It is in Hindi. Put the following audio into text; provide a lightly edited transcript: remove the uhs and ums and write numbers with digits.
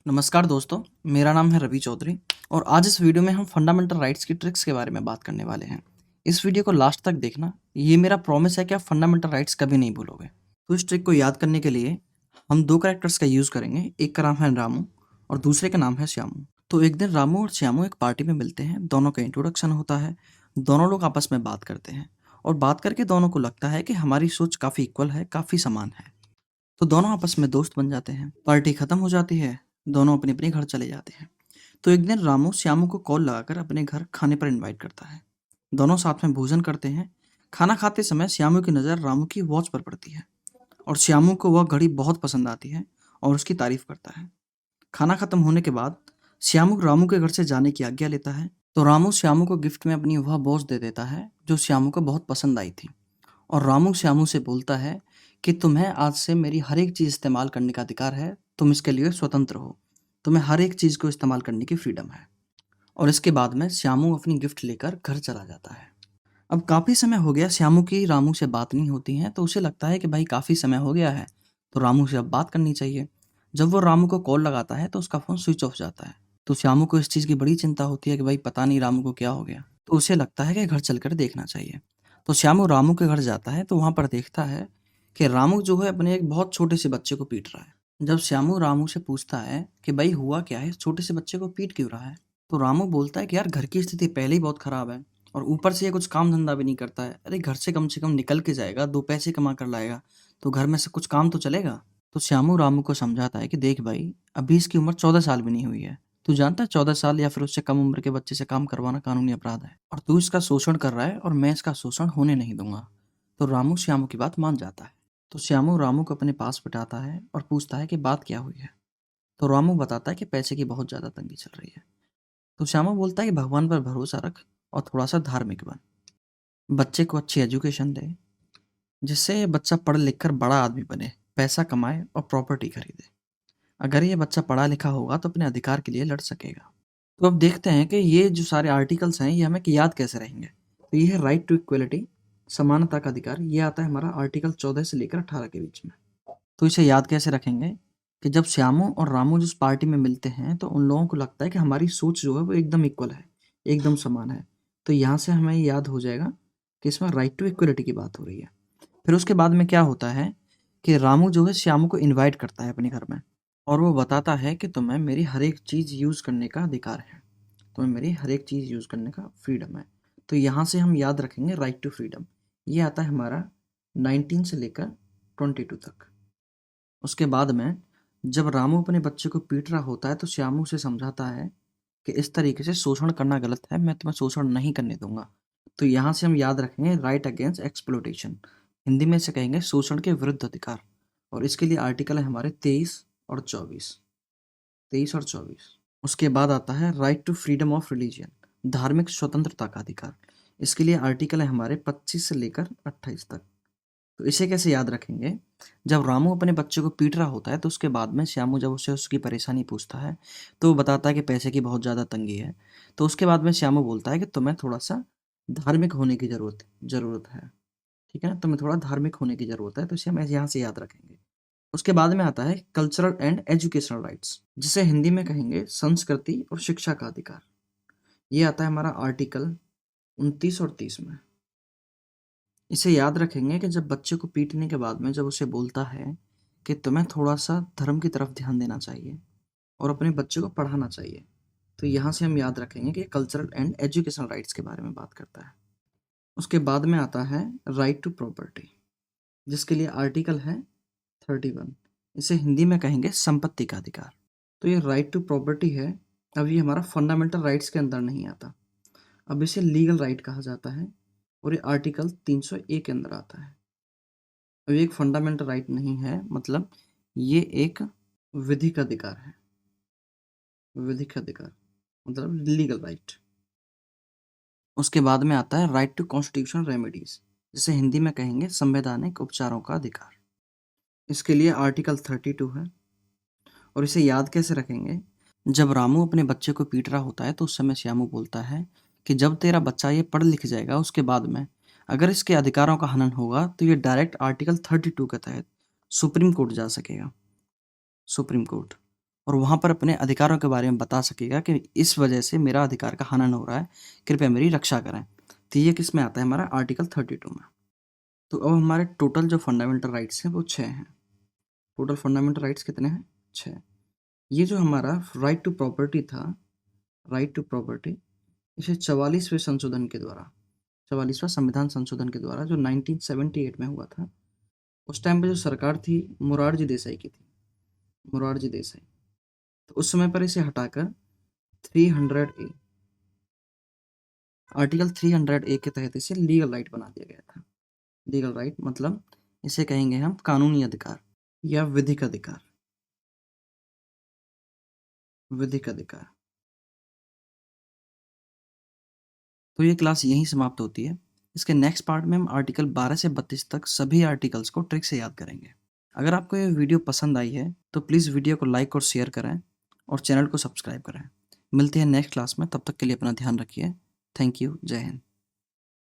नमस्कार दोस्तों, मेरा नाम है रवि चौधरी और आज इस वीडियो में हम फंडामेंटल राइट्स की ट्रिक्स के बारे में बात करने वाले हैं। इस वीडियो को लास्ट तक देखना, ये मेरा प्रॉमिस है कि आप फंडामेंटल राइट्स कभी नहीं भूलोगे। तो इस ट्रिक को याद करने के लिए हम दो कैरेक्टर्स का यूज़ करेंगे, एक का नाम है रामू और दूसरे का नाम है श्यामू। तो एक दिन रामू और श्यामू एक पार्टी में मिलते हैं, दोनों का इंट्रोडक्शन होता है, दोनों लोग आपस में बात करते हैं और बात करके दोनों को लगता है कि हमारी सोच काफ़ी इक्वल है, काफ़ी समान है। तो दोनों आपस में दोस्त बन जाते हैं। पार्टी खत्म हो जाती है, दोनों अपने अपने घर चले जाते हैं। तो एक दिन रामू श्यामू को कॉल लगाकर अपने घर खाने पर इनवाइट करता है। दोनों साथ में भोजन करते हैं। खाना खाते समय श्यामू की नज़र रामू की वॉच पर पड़ती है और श्यामू को वह घड़ी बहुत पसंद आती है और उसकी तारीफ करता है। खाना खत्म होने के बाद श्यामू रामू के घर से जाने की आज्ञा लेता है। तो रामू श्यामू को गिफ्ट में अपनी वह वॉच दे देता है जो श्यामू को बहुत पसंद आई थी। और रामू श्यामू से बोलता है कि तुम्हें आज से मेरी हर एक चीज़ इस्तेमाल करने का अधिकार है, तुम इसके लिए स्वतंत्र हो, तुम्हें हर एक चीज़ को इस्तेमाल करने की फ्रीडम है। और इसके बाद में श्यामू अपनी गिफ्ट लेकर घर चला जाता है। अब काफ़ी समय हो गया श्यामू की रामू से बात नहीं होती है, तो उसे लगता है कि भाई काफ़ी समय हो गया है, तो रामू से अब बात करनी चाहिए। जब वो रामू को कॉल लगाता है तो उसका फ़ोन स्विच ऑफ जाता है। तो श्यामू को इस चीज़ की बड़ी चिंता होती है कि भाई पता नहीं रामू को क्या हो गया। तो उसे लगता है कि घर चलकर देखना चाहिए। तो श्यामू रामू के घर जाता है तो वहाँ पर देखता है कि रामू जो है अपने एक बहुत छोटे से बच्चे को पीट रहा है। जब श्यामू रामू से पूछता है कि भाई हुआ क्या है, छोटे से बच्चे को पीट क्यों रहा है, तो रामू बोलता है कि यार घर की स्थिति पहले ही बहुत खराब है और ऊपर से ये कुछ काम धंधा भी नहीं करता है। अरे घर से कम निकल के जाएगा, दो पैसे कमा कर लाएगा तो घर में से कुछ काम तो चलेगा। तो श्यामू रामू को समझाता है कि देख भाई, अभी इसकी उम्र 14 साल भी नहीं हुई है। तू जानता है 14 साल या फिर उससे कम उम्र के बच्चे से काम करवाना कानूनी अपराध है और तू इसका शोषण कर रहा है और मैं इसका शोषण होने नहीं दूंगा। तो रामू श्यामू की बात मान जाता है। तो श्यामू रामू को अपने पास बिठाता है और पूछता है कि बात क्या हुई है। तो रामू बताता है कि पैसे की बहुत ज़्यादा तंगी चल रही है। तो श्यामू बोलता है कि भगवान पर भरोसा रख और थोड़ा सा धार्मिक बन, बच्चे को अच्छी एजुकेशन दे जिससे ये बच्चा पढ़ लिख कर बड़ा आदमी बने, पैसा कमाए और प्रॉपर्टी खरीदे। अगर ये बच्चा पढ़ा लिखा होगा तो अपने अधिकार के लिए लड़ सकेगा। तो अब देखते हैं कि ये जो सारे आर्टिकल्स हैं ये हमें याद कैसे रहेंगे। तो ये है राइट टू इक्वलिटी, समानता का अधिकार। ये आता है हमारा आर्टिकल 14 से लेकर 18 के बीच में। तो इसे याद कैसे रखेंगे कि जब श्यामू और रामू जिस पार्टी में मिलते हैं तो उन लोगों को लगता है कि हमारी सोच जो है वो एकदम इक्वल है, एकदम समान है। तो यहाँ से हमें याद हो जाएगा कि इसमें राइट टू इक्वलिटी की बात हो रही है। फिर उसके बाद में क्या होता है कि रामू जो है श्यामू को इनवाइट करता है अपने घर में और वो बताता है कि तुम्हें मेरी हर एक चीज़ यूज़ करने का अधिकार है, तुम्हें मेरी हर एक चीज़ यूज़ करने का फ्रीडम है। तो यहाँ से हम याद रखेंगे राइट टू फ्रीडम। ये आता है हमारा 19 से लेकर 22 तक। उसके बाद में जब रामू अपने बच्चे को पीट रहा होता है तो श्यामू उसे समझाता है कि इस तरीके से शोषण करना गलत है, मैं तुम्हें शोषण नहीं करने दूंगा। तो यहाँ से हम याद रखेंगे राइट अगेंस्ट एक्सप्लोटेशन, हिंदी में इसे कहेंगे शोषण के विरुद्ध अधिकार। और इसके लिए आर्टिकल है हमारे 23 और 24, 23 और 24। उसके बाद आता है right to freedom of religion, धार्मिक स्वतंत्रता का अधिकार। इसके लिए आर्टिकल है हमारे 25 से लेकर 28 तक। तो इसे कैसे याद रखेंगे, जब रामू अपने बच्चे को पीट रहा होता है तो उसके बाद में श्यामू जब उसे उसकी परेशानी पूछता है तो वो बताता है कि पैसे की बहुत ज़्यादा तंगी है। तो उसके बाद में श्यामू बोलता है कि तुम्हें थोड़ा सा धार्मिक होने की ज़रूरत है। ठीक है ना, तुम्हें थोड़ा धार्मिक होने की ज़रूरत है। तो इसे हम यहाँ से याद रखेंगे। उसके बाद में आता है कल्चरल एंड एजुकेशनल राइट्स, जिसे हिंदी में कहेंगे संस्कृति और शिक्षा का अधिकार। ये आता है हमारा आर्टिकल 29 और 30 में। इसे याद रखेंगे कि जब बच्चे को पीटने के बाद में जब उसे बोलता है कि तुम्हें थोड़ा सा धर्म की तरफ ध्यान देना चाहिए और अपने बच्चे को पढ़ाना चाहिए, तो यहाँ से हम याद रखेंगे कि कल्चरल एंड एजुकेशनल राइट्स के बारे में बात करता है। उसके बाद में आता है राइट टू प्रॉपर्टी, जिसके लिए आर्टिकल है 31। इसे हिंदी में कहेंगे संपत्ति का अधिकार। तो ये राइट टू प्रॉपर्टी है, अब ये हमारा फंडामेंटल राइट्स के अंदर नहीं आता, अब इसे लीगल राइट कहा जाता है और ये आर्टिकल 301 के अंदर आता है। अब ये एक फंडामेंटल राइट नहीं है, मतलब ये एक विधिक अधिकार है। विधिक अधिकार मतलब लीगल राइट। उसके बाद में आता है राइट टू कॉन्स्टिट्यूशनल रेमेडीज, जिसे हिंदी में कहेंगे संवैधानिक उपचारों का अधिकार। इसके लिए आर्टिकल 32 है। और इसे याद कैसे रखेंगे, जब रामू अपने बच्चे को पीट रहा होता है तो उस समय श्यामू बोलता है कि जब तेरा बच्चा ये पढ़ लिख जाएगा उसके बाद में अगर इसके अधिकारों का हनन होगा तो ये डायरेक्ट आर्टिकल 32 के तहत सुप्रीम कोर्ट जा सकेगा। Supreme court. और वहाँ पर अपने अधिकारों के बारे में बता सकेगा कि इस वजह से मेरा अधिकार का हनन हो रहा है, कृपया मेरी रक्षा करें। तो ये किस में आता है? हमारा आर्टिकल 32 में। तो अब हमारे टोटल जो फंडामेंटल राइट्स हैं वो 6 हैं। टोटल फंडामेंटल राइट्स कितने हैं? 6। ये जो हमारा राइट टू प्रॉपर्टी था, राइट टू प्रॉपर्टी, इसे 44वें संशोधन के द्वारा, 44वां संविधान संशोधन के द्वारा जो 1978 में हुआ था, उस टाइम पे जो सरकार थी मोरारजी देसाई की थी, मोरारजी देसाई। तो उस समय पर इसे हटाकर 300 ए, आर्टिकल 300 ए के तहत इसे लीगल राइट बना दिया गया था। लीगल राइट मतलब इसे कहेंगे हम कानूनी अधिकार या विधिक अधिकार, विधिक अधिकार। तो ये क्लास यहीं समाप्त होती है। इसके नेक्स्ट पार्ट में हम आर्टिकल 12 से 32 तक सभी आर्टिकल्स को ट्रिक से याद करेंगे। अगर आपको ये वीडियो पसंद आई है तो प्लीज़ वीडियो को लाइक और शेयर करें और चैनल को सब्सक्राइब करें। मिलते हैं नेक्स्ट क्लास में, तब तक के लिए अपना ध्यान रखिए। Thank you. जय हिंद।